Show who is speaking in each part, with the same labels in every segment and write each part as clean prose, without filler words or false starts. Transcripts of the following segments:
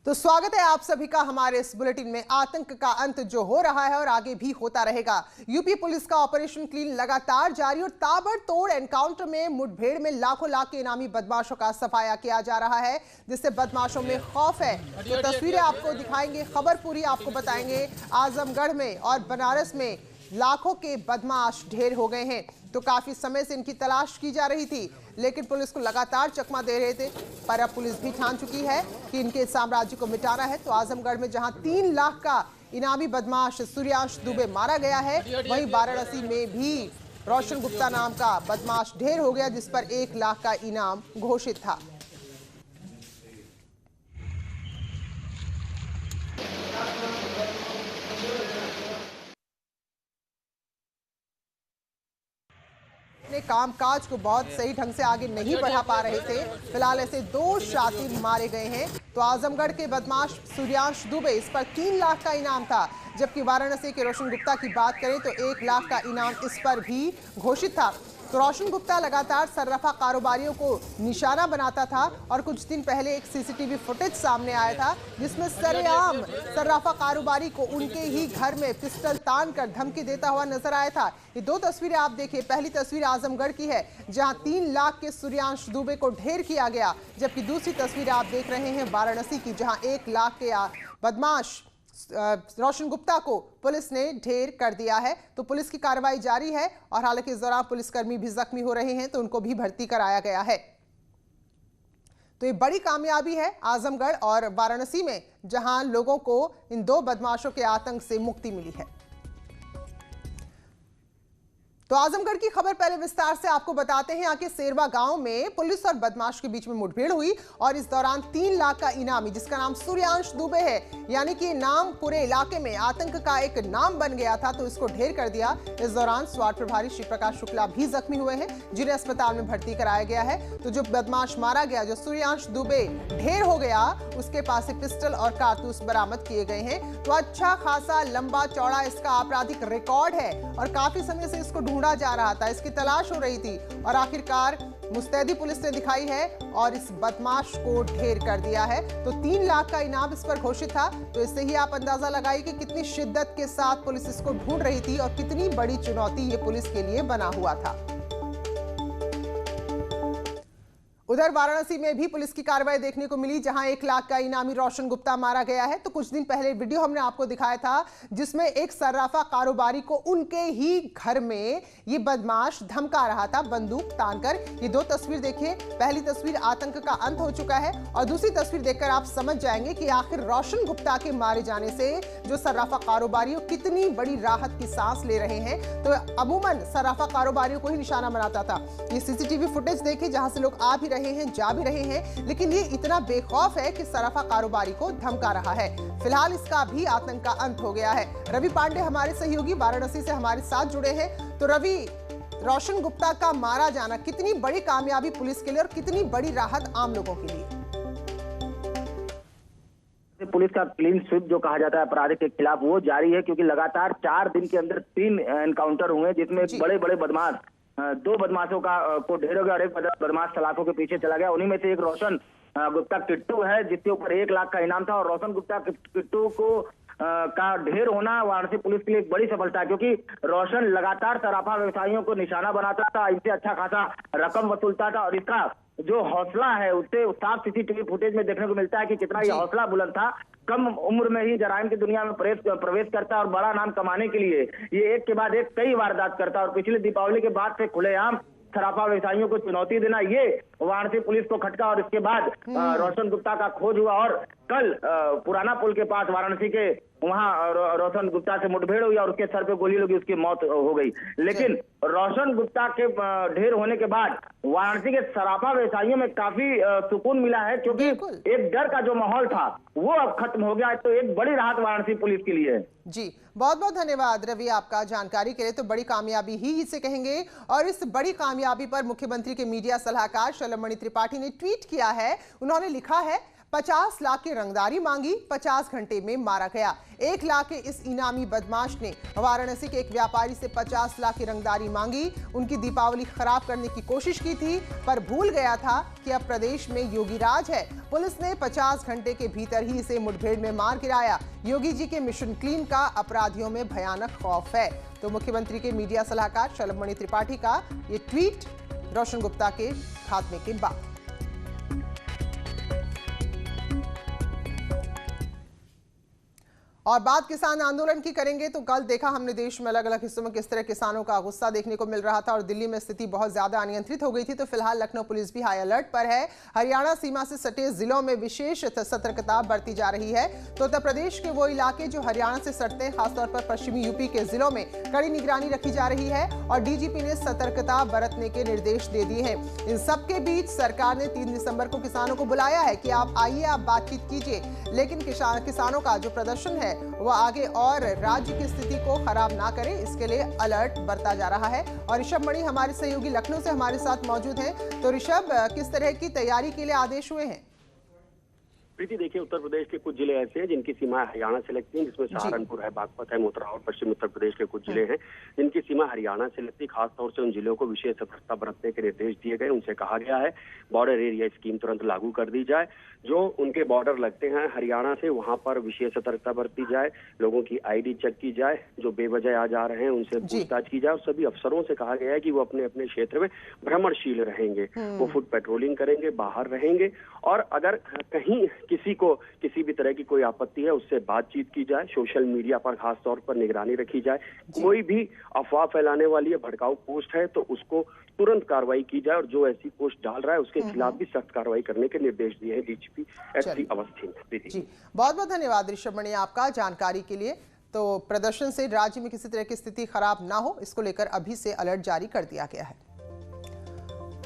Speaker 1: तो स्वागत है आप सभी का हमारे इस बुलेटिन में। आतंक का अंत जो हो रहा है और आगे भी होता रहेगा। यूपी पुलिस का ऑपरेशन क्लीन लगातार जारी और ताबड़तोड़ एनकाउंटर में मुठभेड़ में लाखों लाख के इनामी बदमाशों का सफाया किया जा रहा है, जिससे बदमाशों में खौफ है। तो तस्वीरें आपको दिखाएंगे, खबर पूरी आपको बताएंगे। आजमगढ़ में और बनारस में लाखों के बदमाश ढेर हो गए हैं। तो काफी समय से इनकी तलाश की जा रही थी, लेकिन पुलिस को लगातार चकमा दे रहे थे। पर अब पुलिस भी ठान चुकी है कि इनके साम्राज्य को मिटाना है। तो आजमगढ़ में जहां 3 लाख का इनामी बदमाश सूर्यांश दुबे मारा गया है, वहीं वाराणसी में भी रोशन गुप्ता नाम का बदमाश ढेर हो गया, जिस पर 1 लाख का इनाम घोषित था। अपने कामकाज को बहुत सही ढंग से आगे नहीं बढ़ा पा रहे थे। फिलहाल ऐसे 2 शातिर मारे गए हैं। तो आजमगढ़ के बदमाश सूर्यांश दुबे, इस पर 3 लाख का इनाम था, जबकि वाराणसी के रोशन गुप्ता की बात करें तो 1 लाख का इनाम इस पर भी घोषित था। तो रोशन गुप्ता लगातार सर्राफा कारोबारियों को निशाना बनाता था और कुछ दिन पहले एक सीसीटीवी फुटेज सामने आया था, जिसमें सरेआम सर्राफा कारोबारी को उनके ही घर में पिस्टल तान कर धमकी देता हुआ नजर आया था। ये 2 तस्वीरें आप देखिए। पहली तस्वीर आजमगढ़ की है, जहां 3 लाख के सूर्यांश दुबे को ढेर किया गया, जबकि दूसरी तस्वीर आप देख रहे हैं वाराणसी की, जहां 1 लाख के बदमाश रोशन गुप्ता को पुलिस ने ढेर कर दिया है। तो पुलिस की कार्रवाई जारी है और हालांकि इस दौरान पुलिसकर्मी भी जख्मी हो रहे हैं, तो उनको भी भर्ती कराया गया है। तो ये बड़ी कामयाबी है आजमगढ़ और वाराणसी में, जहां लोगों को इन 2 बदमाशों के आतंक से मुक्ति मिली है। तो आजमगढ़ की खबर पहले विस्तार से आपको बताते हैं। यहाँ के सेरवा गांव में पुलिस और बदमाश के बीच में मुठभेड़ हुई और इस दौरान 3 लाख का इनामी, जिसका नाम सूर्यांश दुबे है, यानी कि नाम पूरे इलाके में आतंक का एक नाम बन गया था, तो इसको ढेर कर दिया। इस दौरान स्वाट प्रभारी श्री प्रकाश शुक्ला भी जख्मी हुए हैं, जिन्हें अस्पताल में भर्ती कराया गया है। तो जो बदमाश मारा गया, जो सूर्यांश दुबे ढेर हो गया, उसके पास से पिस्टल और कारतूस बरामद किए गए हैं। तो अच्छा खासा लंबा चौड़ा इसका आपराधिक रिकॉर्ड है और काफी समय से इसको ढूंढा जा रहा था, इसकी तलाश हो रही थी और आखिरकार मुस्तैदी पुलिस ने दिखाई है और इस बदमाश को ढेर कर दिया है। तो 3 लाख का इनाम इस पर घोषित था। तो इससे ही आप अंदाजा लगाइए कि कितनी शिद्दत के साथ पुलिस इसको ढूंढ रही थी और कितनी बड़ी चुनौती ये पुलिस के लिए बना हुआ था। उधर वाराणसी में भी पुलिस की कार्रवाई देखने को मिली, जहां 1 लाख का इनामी रोशन गुप्ता मारा गया है। तो कुछ दिन पहले वीडियो हमने आपको दिखाया था, जिसमें एक सर्राफा कारोबारी को उनके ही घर में ये बदमाश धमका रहा था बंदूक तानकर। ये 2 तस्वीर देखिए। पहली तस्वीर आतंक का अंत हो चुका है और दूसरी तस्वीर देखकर आप समझ जाएंगे कि आखिर रोशन गुप्ता के मारे जाने से जो सर्राफा कारोबारी कितनी बड़ी राहत की सांस ले रहे हैं। तो अमूमन सर्राफा कारोबारियों को ही निशाना बनाता था। ये सीसीटीवी फुटेज देखिए, जहां से लोग आ भी रहे हैं, जा भी रहे हैं, लेकिन ये इतना बेखौफ है कि सर्राफा कारोबारी को धमका रहा है। फिलहाल इसका भी आतंक का अंत हो गया है। रवि पांडे हमारे सहयोगी वाराणसी से हमारे साथ जुड़े हैं। तो रवि, रोशन गुप्ता का मारा जाना कितनी बड़ी कामयाबी पुलिस के लिए और कितनी बड़ी राहत आम लोगों के लिए?
Speaker 2: पुलिस का क्लीन स्वीप जो कहा जाता है अपराधी के खिलाफ, वो जारी है, क्योंकि लगातार 4 दिन के अंदर 3 एनकाउंटर हुए, जिसमें बड़े बड़े बदमाश 2 बदमाशों को ढेर हो गया और एक बदमाश सलाखों के पीछे चला गया। उन्हीं में से एक रोशन गुप्ता किट्टू है, जिसके ऊपर 1 लाख का इनाम था। और रोशन गुप्ता किट्टू को का ढेर होना वाराणसी पुलिस के लिए एक बड़ी सफलता है, क्योंकि रोशन लगातार सराफा व्यवसायियों को निशाना बनाता था, इनसे अच्छा खासा रकम वसूलता था और इसका जो हौसला है उससे साफ सीसीटीवी फुटेज में देखने को मिलता है कि कितना ये हौसला बुलंद था। कम उम्र में ही जराइम की दुनिया में प्रवेश करता है और बड़ा नाम कमाने के लिए ये एक के बाद एक कई वारदात करता है। और पिछले दीपावली के बाद से खुलेआम सराफा व्यवसायियों को चुनौती देना, ये वाराणसी पुलिस को खटका और इसके बाद रोशन गुप्ता का खोज हुआ। और कल पुराना पुल के पास वाराणसी के वहां रोशन गुप्ता से मुठभेड़ हुई और उसके सर पे गोली लगी, उसकी मौत हो गई। लेकिन रोशन गुप्ता के ढेर होने के बाद वाराणसी के सराफा व्यवसायियों में काफी सुकून मिला है, क्योंकि एक डर का जो माहौल था वो अब खत्म हो गया है। तो एक बड़ी राहत वाराणसी पुलिस के लिए है।
Speaker 1: जी, बहुत बहुत धन्यवाद रवि आपका जानकारी के लिए। तो बड़ी कामयाबी ही इसे कहेंगे और इस बड़ी कामयाबी पर मुख्यमंत्री के मीडिया सलाहकार शलमणि त्रिपाठी ने ट्वीट किया है। उन्होंने लिखा है, 50 लाख की रंगदारी मांगी, 50 घंटे में मारा गया। 1 लाख के इस इनामी बदमाश ने वाराणसी के एक व्यापारी से 50 लाख की रंगदारी मांगी। उनकी दीपावली खराब करने की कोशिश की थी, पर भूल गया था कि अब प्रदेश में योगी राज है। पुलिस ने 50 घंटे के भीतर ही इसे मुठभेड़ में मार गिराया। योगी जी के मिशन क्लीन का अपराधियों में भयानक खौफ है। तो मुख्यमंत्री के मीडिया सलाहकार शलभमणि त्रिपाठी का ये ट्वीट रोशन गुप्ता के खात्मे के बाद। और बात किसान आंदोलन की करेंगे तो कल देखा हमने देश में अलग अलग हिस्सों में किस तरह किसानों का गुस्सा देखने को मिल रहा था और दिल्ली में स्थिति बहुत ज्यादा अनियंत्रित हो गई थी। तो फिलहाल लखनऊ पुलिस भी हाई अलर्ट पर है। हरियाणा सीमा से सटे जिलों में विशेष सतर्कता बरती जा रही है। तो उत्तर प्रदेश के वो इलाके जो हरियाणा से सटते हैं, खासतौर पर पश्चिमी यूपी के जिलों में कड़ी निगरानी रखी जा रही है और डीजीपी ने सतर्कता बरतने के निर्देश दे दिए हैं। इन सबके बीच सरकार ने 3 दिसंबर को किसानों को बुलाया है कि आप आइए, आप बातचीत कीजिए, लेकिन किसानों का जो प्रदर्शन है वो आगे और राज्य की स्थिति को खराब ना करे, इसके लिए अलर्ट बरता जा रहा है। और ऋषभ मणि हमारे सहयोगी लखनऊ से हमारे साथ मौजूद हैं। तो ऋषभ, किस तरह की तैयारी के लिए आदेश हुए हैं?
Speaker 3: प्रीति, देखिए, उत्तर प्रदेश के कुछ जिले ऐसे हैं जिनकी सीमा हरियाणा से लगती है, जिसमें सहारनपुर है, बागपत है, मोतरा और पश्चिम उत्तर प्रदेश के कुछ जिले हैं जिनकी सीमा हरियाणा से लगती है। खासतौर से उन जिलों को विशेष सतर्कता बरतने के निर्देश दिए गए। उनसे कहा गया है बॉर्डर एरिया स्कीम तुरंत लागू कर दी जाए। जो उनके बॉर्डर लगते हैं हरियाणा से, वहां पर विशेष सतर्कता बरती जाए। लोगों की आईडी चेक की जाए, जो बेवजह आ जा रहे हैं उनसे पूछताछ की जाए। और सभी अफसरों से कहा गया है कि वो अपने अपने क्षेत्र में भ्रमणशील रहेंगे, वो फुट पेट्रोलिंग करेंगे, बाहर रहेंगे। और अगर कहीं किसी को किसी भी तरह की कोई आपत्ति है, उससे बातचीत की जाए। सोशल मीडिया पर खास तौर पर निगरानी रखी जाए। कोई भी अफवाह फैलाने वाली है, भड़काऊ पोस्ट है, तो उसको तुरंत कार्रवाई की जाए। और जो ऐसी पोस्ट डाल रहा है उसके खिलाफ भी सख्त कार्रवाई करने के निर्देश दिए हैं डीजीपी एसपी अवस्थी ने।
Speaker 1: जी, बहुत बहुत धन्यवाद ऋषभ मणि आपका जानकारी के लिए। तो प्रदर्शन से राज्य में किसी तरह की स्थिति खराब ना हो, इसको लेकर अभी से अलर्ट जारी कर दिया गया है।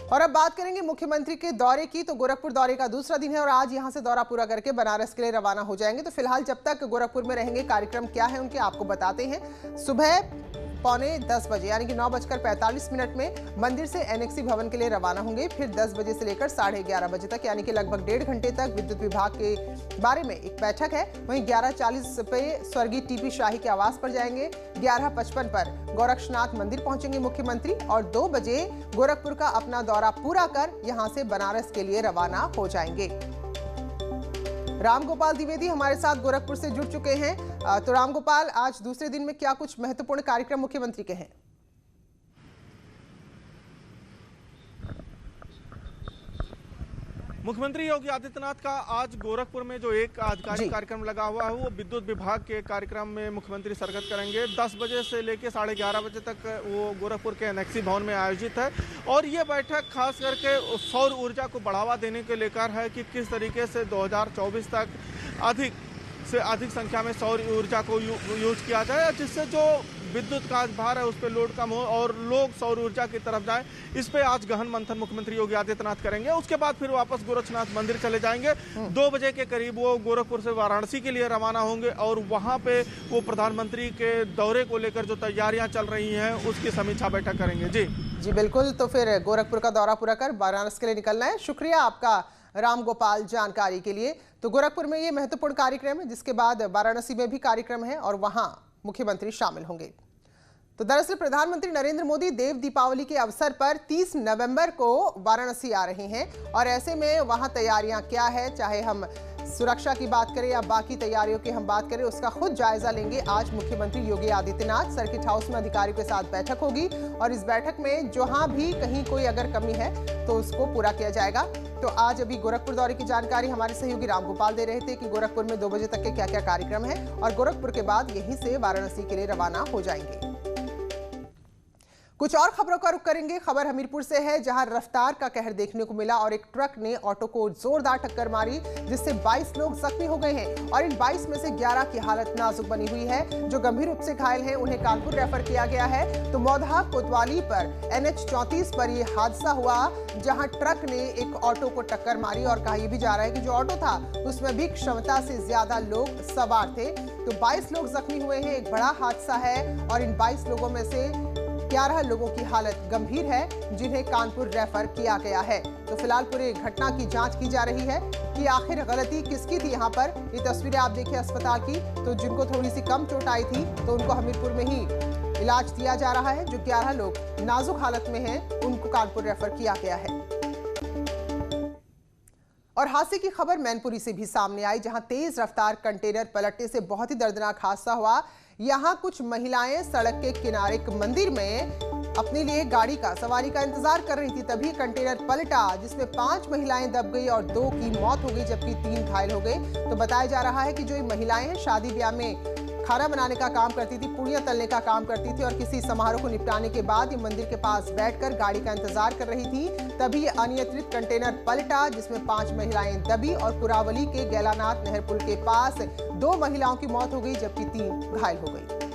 Speaker 1: और अब बात करेंगे मुख्यमंत्री के दौरे की। तो गोरखपुर दौरे का दूसरा दिन है और आज यहां से दौरा पूरा करके बनारस के लिए रवाना हो जाएंगे। तो फिलहाल जब तक गोरखपुर में रहेंगे, कार्यक्रम क्या है उनके आपको बताते हैं। सुबह 9:45 बजे यानी कि 9:45 में मंदिर से एनेक्सी भवन के लिए रवाना होंगे। फिर 10 बजे से लेकर 11:30 बजे तक यानी कि लगभग 1.5 घंटे तक विद्युत विभाग के बारे में एक बैठक है। वहीं 11:40 पे स्वर्गीय टीपी शाही के आवास पर जाएंगे। 11:55 पर गोरक्षनाथ मंदिर पहुंचेंगे मुख्यमंत्री और 2 बजे गोरखपुर का अपना दौरा पूरा कर यहां से बनारस के लिए रवाना हो जाएंगे। रामगोपाल द्विवेदी हमारे साथ गोरखपुर से जुड़ चुके हैं। तो रामगोपाल, आज दूसरे दिन में क्या कुछ महत्वपूर्ण कार्यक्रम मुख्यमंत्री के हैं?
Speaker 4: मुख्यमंत्री योगी आदित्यनाथ का आज गोरखपुर में जो एक आधिकारिक कार्यक्रम लगा हुआ है, वो विद्युत विभाग के कार्यक्रम में मुख्यमंत्री शिरकत करेंगे। 10 बजे से लेकर 11:30 बजे तक वो गोरखपुर के एनेक्सी भवन में आयोजित है। और ये बैठक खास करके सौर ऊर्जा को बढ़ावा देने के लेकर है कि किस तरीके से 2024 तक अधिक से अधिक संख्या में सौर ऊर्जा को यूज किया जाए, जिससे जो विद्युत का भार है उस पर लोड कम हो और लोग सौर ऊर्जा की तरफ जाएं। इस पे आज गहन मंथन मुख्यमंत्री योगी आदित्यनाथ करेंगे। उसके बाद फिर वापस गोरक्षनाथ मंदिर चले जाएंगे। 2 बजे के करीब वो गोरखपुर से वाराणसी के लिए रवाना होंगे और वहां पे वो प्रधानमंत्री के दौरे को लेकर जो तैयारियां चल रही हैं उसकी समीक्षा बैठक करेंगे। जी
Speaker 1: बिल्कुल। तो फिर गोरखपुर का दौरा पूरा कर वाराणसी के लिए निकलना है। शुक्रिया आपका रामगोपाल जानकारी के लिए। तो गोरखपुर में ये महत्वपूर्ण कार्यक्रम है, जिसके बाद वाराणसी में भी कार्यक्रम है और वहां मुख्यमंत्री शामिल होंगे। तो दरअसल प्रधानमंत्री नरेंद्र मोदी देव दीपावली के अवसर पर 30 नवंबर को वाराणसी आ रहे हैं और ऐसे में वहां तैयारियां क्या है, चाहे हम सुरक्षा की बात करें या बाकी तैयारियों की हम बात करें, उसका खुद जायजा लेंगे आज मुख्यमंत्री योगी आदित्यनाथ। सर्किट हाउस में अधिकारियों के साथ बैठक होगी और इस बैठक में जहां भी कहीं कोई अगर कमी है तो उसको पूरा किया जाएगा। तो आज अभी गोरखपुर दौरे की जानकारी हमारे सहयोगी रामगोपाल दे रहे थे कि गोरखपुर में 2 बजे तक के क्या क्या कार्यक्रम है और गोरखपुर के बाद यहीं से वाराणसी के लिए रवाना हो जाएंगे। कुछ और खबरों का रुख करेंगे। खबर हमीरपुर से है, जहां रफ्तार का कहर देखने को मिला और एक ट्रक ने ऑटो को जोरदार टक्कर मारी, जिससे 22 लोग जख्मी हो गए हैं और इन 22 में से 11 की हालत नाजुक बनी हुई है। जो गंभीर रूप से घायल हैं उन्हें कानपुर रेफर किया गया है। तो मौधा कोतवाली पर NH 34 पर यह हादसा हुआ, जहां ट्रक ने एक ऑटो को टक्कर मारी और कहा यह भी जा रहा है कि जो ऑटो था उसमें भी क्षमता से ज्यादा लोग सवार थे। तो 22 लोग जख्मी हुए हैं, एक बड़ा हादसा है और इन 22 लोगों में से 11 लोगों की हालत गंभीर है, जिन्हें कानपुर रेफर किया गया है। तो फिलहाल पूरी घटना की जांच की जा रही है कि आखिर गलती किसकी थी। यहाँ पर ये तस्वीरें आप देखिए अस्पताल की, तो जिनको थोड़ी सी कम चोट आई थी तो उनको हमीरपुर में ही इलाज दिया जा रहा है। जो 11 लोग नाजुक हालत में हैं उनको कानपुर रेफर किया गया है। और हादसे की खबर मैनपुरी से भी सामने आई, जहां तेज रफ्तार कंटेनर पलटने से बहुत ही दर्दनाक हादसा हुआ। यहां कुछ महिलाएं सड़क के किनारे एक मंदिर में अपने लिए गाड़ी का सवारी का इंतजार कर रही थी, तभी कंटेनर पलटा जिसमें 5 महिलाएं दब गई और 2 की मौत हो गई जबकि 3 घायल हो गए। तो बताया जा रहा है कि जो ये महिलाएं हैं शादी ब्याह में खाना बनाने का काम करती थी, पूड़ियां तलने का काम करती थी और किसी समारोह को निपटाने के बाद ये मंदिर के पास बैठकर गाड़ी का इंतजार कर रही थी, तभी ये अनियंत्रित कंटेनर पलटा जिसमें 5 महिलाएं दबी और पुरावली के गैलानाथ नहर पुल के पास 2 महिलाओं की मौत हो गई जबकि 3 घायल हो गई।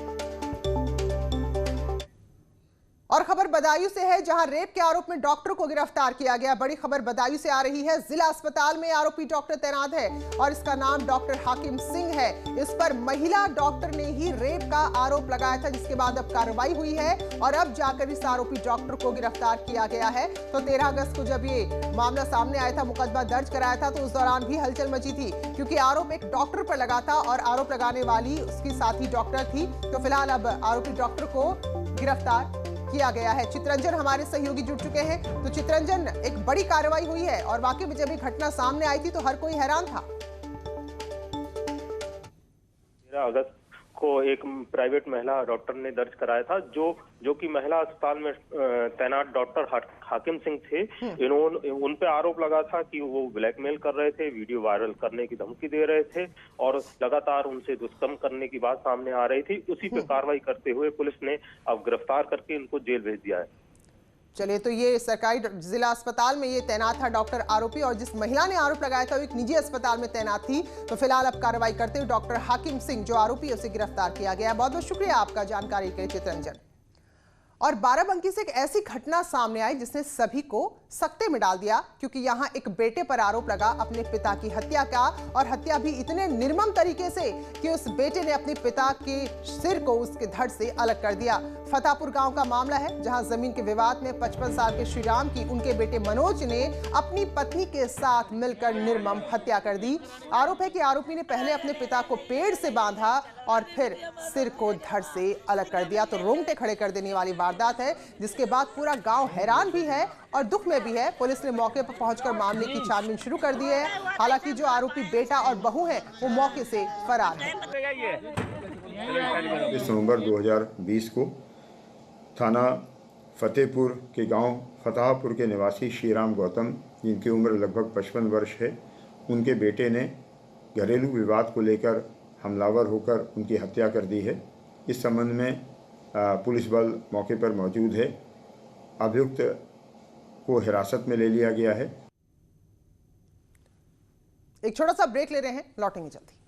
Speaker 1: और खबर बदायूं से है, जहां रेप के आरोप में डॉक्टर को गिरफ्तार किया गया। बड़ी खबर बदायूं से आ रही है। जिला अस्पताल में आरोपी डॉक्टर तैनात है और इसका नाम डॉक्टर हाकिम सिंह है। इस पर महिला डॉक्टर ने ही रेप का आरोप लगाया था, जिसके बाद अब कार्रवाई हुई है और अब जाकर इस आरोपी डॉक्टर को गिरफ्तार किया गया है। तो 13 अगस्त को जब ये मामला सामने आया था, मुकदमा दर्ज कराया था, तो उस दौरान भी हलचल मची थी क्योंकि आरोप एक डॉक्टर पर लगा था और आरोप लगाने वाली उसकी साथी डॉक्टर थी। तो फिलहाल अब आरोपी डॉक्टर को गिरफ्तार किया गया है। चित्रंजन हमारे सहयोगी जुड़ चुके हैं। तो चित्रंजन, एक बड़ी कार्रवाई हुई है और वाकई में जब ये घटना सामने आई थी तो हर कोई हैरान था।
Speaker 5: 13 अगस्त को एक प्राइवेट महिला डॉक्टर ने दर्ज कराया था, जो कि महिला अस्पताल में तैनात डॉक्टर हाकिम सिंह थे। इन्होंने उन पे आरोप लगा था कि वो ब्लैकमेल कर रहे थे, वीडियो वायरल करने की धमकी दे रहे थे और लगातार उनसे दुष्कर्म करने की बात सामने आ रही थी। उसी पे कार्रवाई करते हुए पुलिस ने अब गिरफ्तार करके इनको जेल भेज दिया है।
Speaker 1: चलिए, तो ये सरकारी जिला अस्पताल में ये तैनात था डॉक्टर आरोपी और जिस महिला ने आरोप लगाया था वो एक निजी अस्पताल में तैनात थी। तो फिलहाल अब कार्रवाई करते हुए डॉक्टर हाकिम सिंह जो आरोपी है उसे गिरफ्तार किया गया। बहुत बहुत शुक्रिया आपका जानकारी के लिए चित्रंजन। और बाराबंकी से एक ऐसी घटना सामने आई जिसने सभी को सकते में डाल दिया, क्योंकि यहां एक बेटे पर आरोप लगा अपने पिता की हत्या का, और हत्या भी इतने निर्मम तरीके से कि उस बेटे ने अपने पिता के सिर को उसके धड़ से अलग कर दिया। फतेहपुर गांव का मामला है, जहां जमीन के विवाद में 55 साल के श्रीराम की उनके बेटे मनोज ने अपनी पत्नी के साथ मिलकर निर्मम हत्या कर दी। आरोप है कि आरोपी ने पहले अपने पिता को पेड़ से बांधा और फिर सिर को धड़ से अलग कर दिया। तो रोंगटे खड़े कर देने वाली वारदात है, जिसके बाद पूरा गांव हैरान भी है और दुख में भी है। पुलिस ने मौके पर पहुंचकर मामले की छानबीन शुरू कर दी है। हालांकि जो आरोपी बेटा और बहू है वो मौके से फरार है।
Speaker 6: इस नवंबर 2020 को थाना फतेहपुर के गांव फतेहपुर के निवासी श्रीराम गौतम, जिनकी उम्र लगभग 55 वर्ष है, उनके बेटे ने घरेलू विवाद को लेकर हमलावर होकर उनकी हत्या कर दी है। इस संबंध में पुलिस बल मौके पर मौजूद है। अभियुक्त को हिरासत में ले लिया गया है।
Speaker 1: एक छोटा सा ब्रेक ले रहे हैं, लौटेंगे जल्दी।